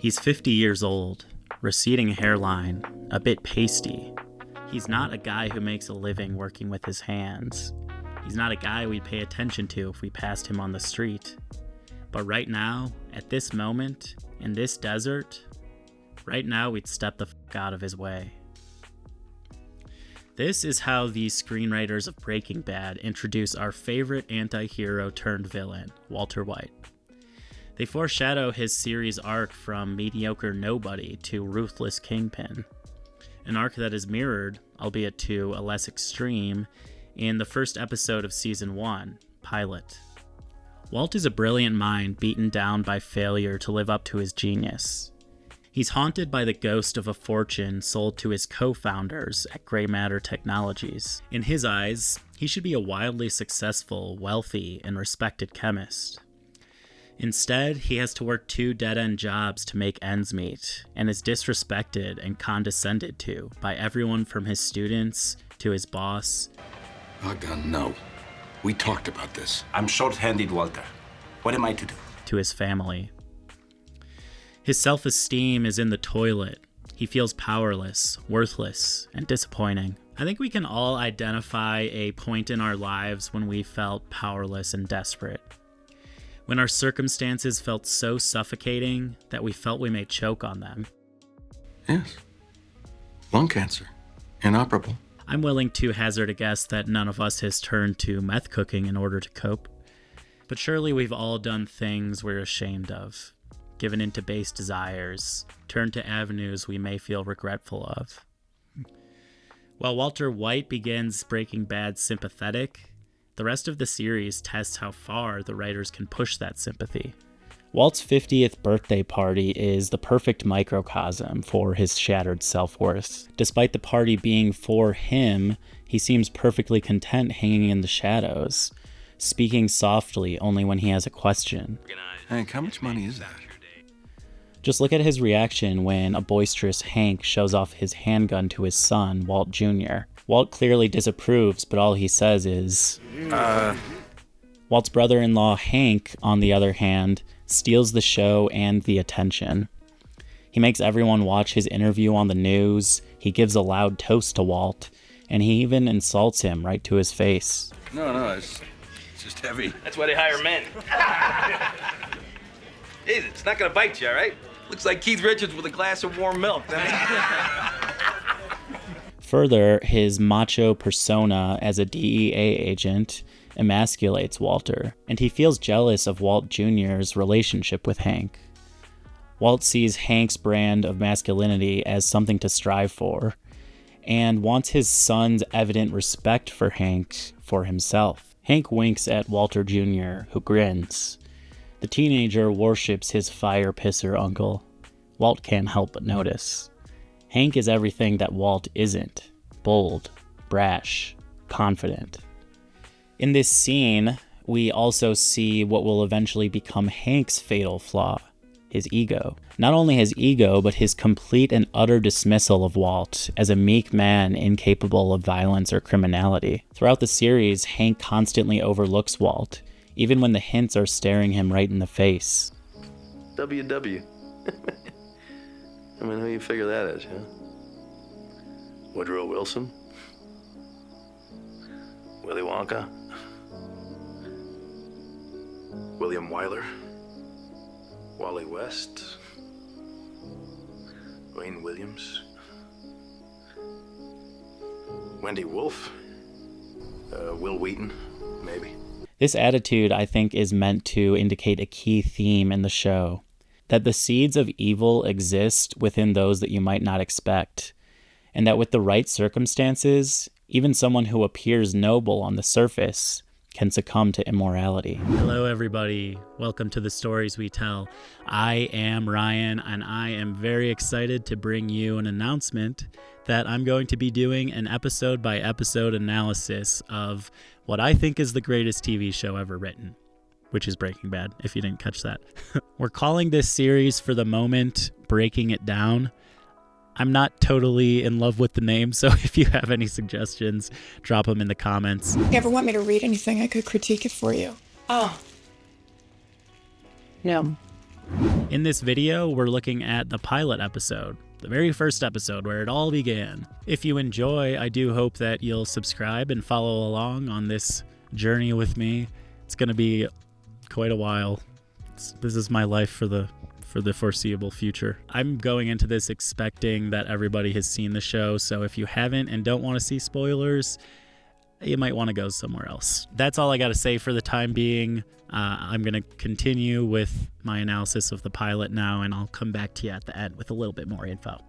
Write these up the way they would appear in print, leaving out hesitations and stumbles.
He's 50 years old, receding hairline, a bit pasty. He's not a guy who makes a living working with his hands. He's not a guy we'd pay attention to if we passed him on the street. But right now, at this moment, in this desert, right now we'd step the fuck out of his way. This is how the screenwriters of Breaking Bad introduce our favorite anti-hero turned villain, Walter White. They foreshadow his series arc from mediocre nobody to ruthless kingpin, an arc that is mirrored, albeit to a less extreme, in the first episode of Season 1, Pilot. Walt is a brilliant mind beaten down by failure to live up to his genius. He's haunted by the ghost of a fortune sold to his co-founders at Gray Matter Technologies. In his eyes, he should be a wildly successful, wealthy, and respected chemist. Instead, he has to work 2 dead-end jobs to make ends meet, and is disrespected and condescended to by everyone from his students to his boss. No. We talked about this. I'm short-handed, Walter. What am I to do? To his family. His self-esteem is in the toilet. He feels powerless, worthless, and disappointing. I think we can all identify a point in our lives when we felt powerless and desperate. When our circumstances felt so suffocating that we felt we may choke on them. Yes. Lung cancer. Inoperable. I'm willing to hazard a guess that none of us has turned to meth cooking in order to cope. But surely we've all done things we're ashamed of, given into base desires, turned to avenues we may feel regretful of. While Walter White begins Breaking Bad sympathetic, the rest of the series tests how far the writers can push that sympathy. Walt's 50th birthday party is the perfect microcosm for his shattered self-worth. Despite the party being for him, he seems perfectly content hanging in the shadows, speaking softly only when he has a question. Hank, how much money is that? Just look at his reaction when a boisterous Hank shows off his handgun to his son, Walt Jr. Walt clearly disapproves, but all he says is, Walt's brother-in-law, Hank, on the other hand, steals the show and the attention. He makes everyone watch his interview on the news, he gives a loud toast to Walt, and he even insults him right to his face. No, it's just heavy. That's why they hire men. Jesus, it's not gonna bite you, all right? Looks like Keith Richards with a glass of warm milk. Further, his macho persona as a DEA agent emasculates Walter, and he feels jealous of Walt Jr.'s relationship with Hank. Walt sees Hank's brand of masculinity as something to strive for, and wants his son's evident respect for Hank for himself. Hank winks at Walter Jr., who grins. The teenager worships his fire-pisser uncle. Walt can't help but notice. Hank is everything that Walt isn't. Bold, brash, confident. In this scene, we also see what will eventually become Hank's fatal flaw, his ego. Not only his ego, but his complete and utter dismissal of Walt as a meek man incapable of violence or criminality. Throughout the series, Hank constantly overlooks Walt, even when the hints are staring him right in the face. WW. I mean, who you figure that is, huh? Woodrow Wilson? Willy Wonka? William Wyler? Wally West? Wayne Williams? Wendy Wolf? Will Wheaton, maybe. This attitude, I think, is meant to indicate a key theme in the show. That the seeds of evil exist within those that you might not expect. And that with the right circumstances, even someone who appears noble on the surface can succumb to immorality. Hello, everybody. Welcome to the Stories We Tell. I am Ryan, and I am very excited to bring you an announcement that I'm going to be doing an episode-by-episode analysis of what I think is the greatest TV show ever written, which is Breaking Bad, if you didn't catch that. We're calling this series, for the moment, Breaking It Down. I'm not totally in love with the name, so if you have any suggestions, drop them in the comments. You ever want me to read anything, I could critique it for you. Oh. No. In this video, we're looking at the pilot episode, the very first episode where it all began. If you enjoy, I do hope that you'll subscribe and follow along on this journey with me. It's going to be quite a while. This is my life for the foreseeable future. I'm going into this expecting that everybody has seen the show, so if you haven't and don't want to see spoilers, you might want to go somewhere else. That's all I got to say for the time being. I'm going to continue with my analysis of the pilot now, and I'll come back to you at the end with a little bit more info.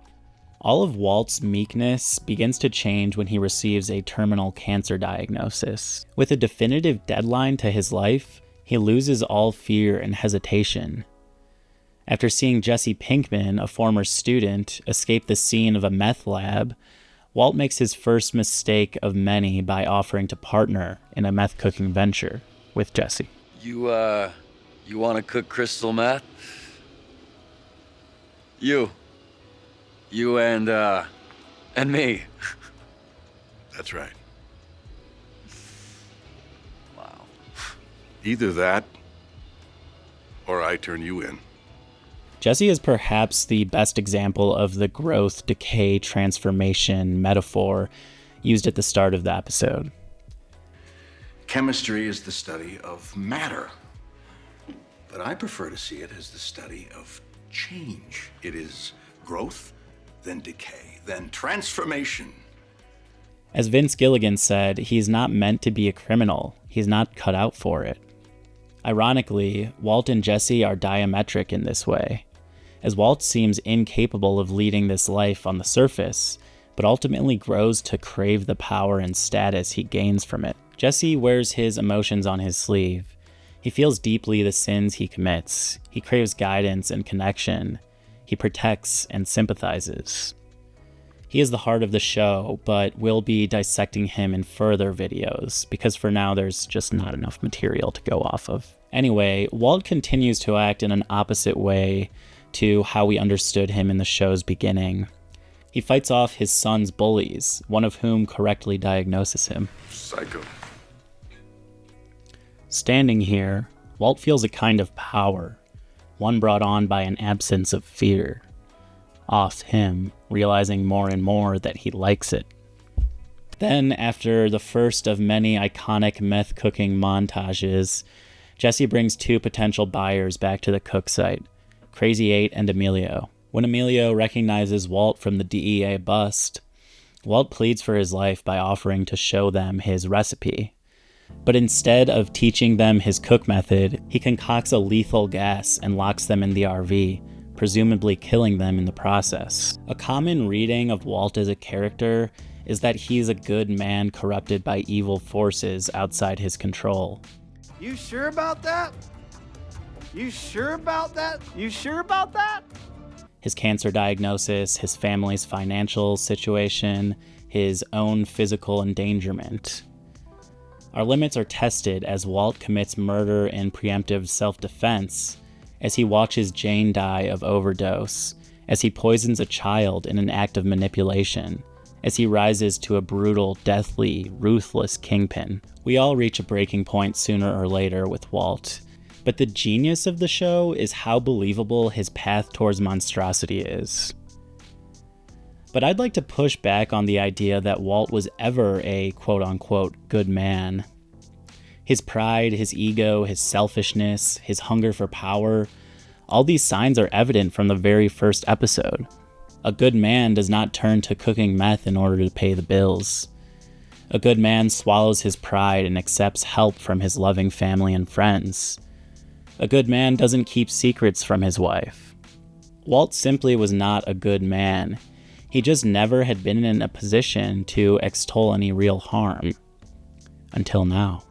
All of Walt's meekness begins to change when he receives a terminal cancer diagnosis. With a definitive deadline to his life, he loses all fear and hesitation. After seeing Jesse Pinkman, a former student, escape the scene of a meth lab, Walt makes his first mistake of many by offering to partner in a meth cooking venture with Jesse. You want to cook crystal meth? You and me. That's right. Wow. Either that, or I turn you in. Jesse is perhaps the best example of the growth, decay, transformation metaphor used at the start of the episode. Chemistry is the study of matter, but I prefer to see it as the study of change. It is growth, then decay, then transformation. As Vince Gilligan said, he's not meant to be a criminal. He's not cut out for it. Ironically, Walt and Jesse are diametric in this way, as Walt seems incapable of leading this life on the surface, but ultimately grows to crave the power and status he gains from it. Jesse wears his emotions on his sleeve. He feels deeply the sins he commits. He craves guidance and connection. He protects and sympathizes. He is the heart of the show, but we'll be dissecting him in further videos, because for now there's just not enough material to go off of. Anyway, Walt continues to act in an opposite way to how we understood him in the show's beginning. He fights off his son's bullies, one of whom correctly diagnoses him. Psycho. Standing here, Walt feels a kind of power, one brought on by an absence of fear. Off him, realizing more and more that he likes it. Then, after the first of many iconic meth cooking montages, Jesse brings two potential buyers back to the cook site, Crazy 8 and Emilio. When Emilio recognizes Walt from the DEA bust, Walt pleads for his life by offering to show them his recipe. But instead of teaching them his cook method, he concocts a lethal gas and locks them in the RV, presumably killing them in the process. A common reading of Walt as a character is that he's a good man corrupted by evil forces outside his control. You sure about that? You sure about that? You sure about that? His cancer diagnosis, his family's financial situation, his own physical endangerment. Our limits are tested as Walt commits murder in preemptive self-defense, as he watches Jane die of overdose, as he poisons a child in an act of manipulation, as he rises to a brutal, deathly, ruthless kingpin. We all reach a breaking point sooner or later with Walt, but the genius of the show is how believable his path towards monstrosity is. But I'd like to push back on the idea that Walt was ever a quote-unquote good man. His pride, his ego, his selfishness, his hunger for power, all these signs are evident from the very first episode. A good man does not turn to cooking meth in order to pay the bills. A good man swallows his pride and accepts help from his loving family and friends. A good man doesn't keep secrets from his wife. Walt simply was not a good man. He just never had been in a position to extol any real harm. Until now.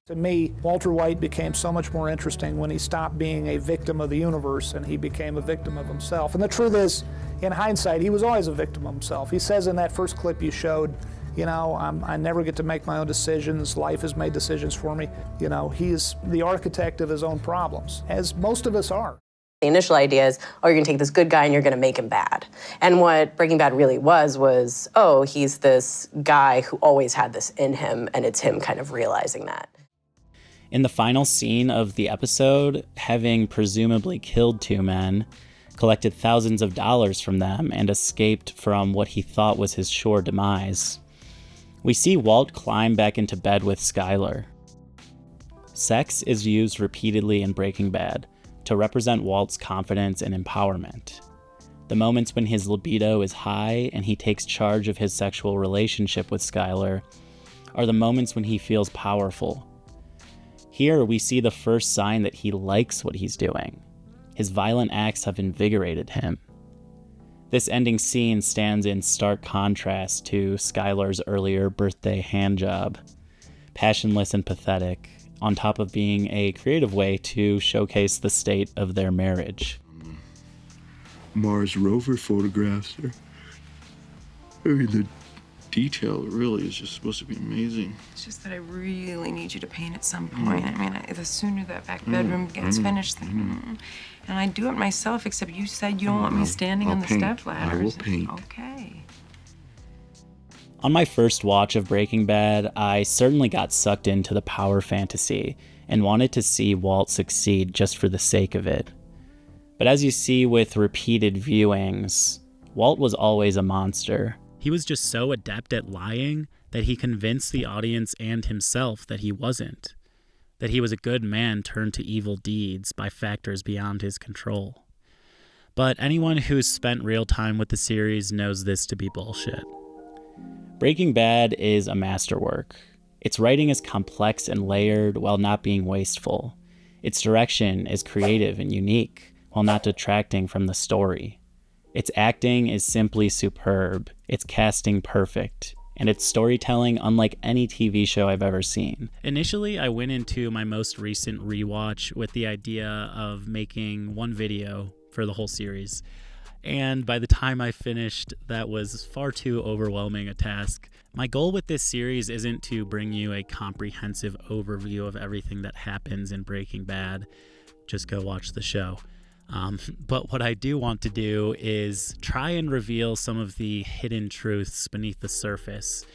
To me, Walter White became so much more interesting when he stopped being a victim of the universe and he became a victim of himself. And the truth is, in hindsight, he was always a victim of himself. He says in that first clip you showed, you know, I never get to make my own decisions. Life has made decisions for me. You know, he is the architect of his own problems, as most of us are. The initial idea is, oh, you're going to take this good guy and you're going to make him bad. And what Breaking Bad really was, oh, he's this guy who always had this in him, and it's him kind of realizing that. In the final scene of the episode, having presumably killed two men, collected thousands of dollars from them, and escaped from what he thought was his sure demise, we see Walt climb back into bed with Skyler. Sex is used repeatedly in Breaking Bad to represent Walt's confidence and empowerment. The moments when his libido is high and he takes charge of his sexual relationship with Skyler are the moments when he feels powerful. Here we see the first sign that he likes what he's doing. His violent acts have invigorated him. This ending scene stands in stark contrast to Skylar's earlier birthday handjob, passionless and pathetic, on top of being a creative way to showcase the state of their marriage. Mars rover photographs are, I mean, the detail really is just supposed to be amazing. It's just that I really need you to paint at some point. I mean, the sooner that back bedroom gets finished, and I do it myself, except you said you don't want me standing on the step ladders. I will paint. Okay. On my first watch of Breaking Bad, I certainly got sucked into the power fantasy and wanted to see Walt succeed just for the sake of it. But as you see with repeated viewings, Walt was always a monster. He was just so adept at lying that he convinced the audience and himself that he wasn't. That he was a good man turned to evil deeds by factors beyond his control. But anyone who's spent real time with the series knows this to be bullshit. Breaking Bad is a masterwork. Its writing is complex and layered while not being wasteful. Its direction is creative and unique while not detracting from the story. Its acting is simply superb, its casting perfect, and its storytelling unlike any TV show I've ever seen. Initially, I went into my most recent rewatch with the idea of making one video for the whole series, and by the time I finished, that was far too overwhelming a task. My goal with this series isn't to bring you a comprehensive overview of everything that happens in Breaking Bad. Just go watch the show. But what I do want to do is try and reveal some of the hidden truths beneath the surface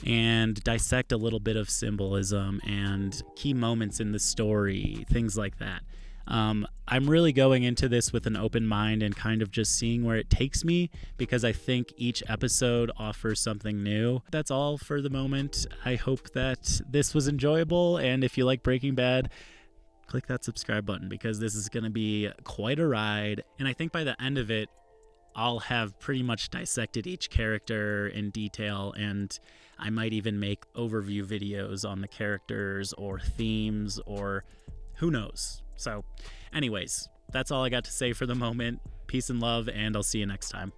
and dissect a little bit of symbolism and key moments in the story, things like that. I'm really going into this with an open mind and kind of just seeing where it takes me because I think each episode offers something new. That's all for the moment. I hope that this was enjoyable, and if you like Breaking Bad, click that subscribe button because this is going to be quite a ride. And I think by the end of it, I'll have pretty much dissected each character in detail, and I might even make overview videos on the characters or themes or who knows. So anyways, that's all I got to say for the moment. Peace and love, and I'll see you next time.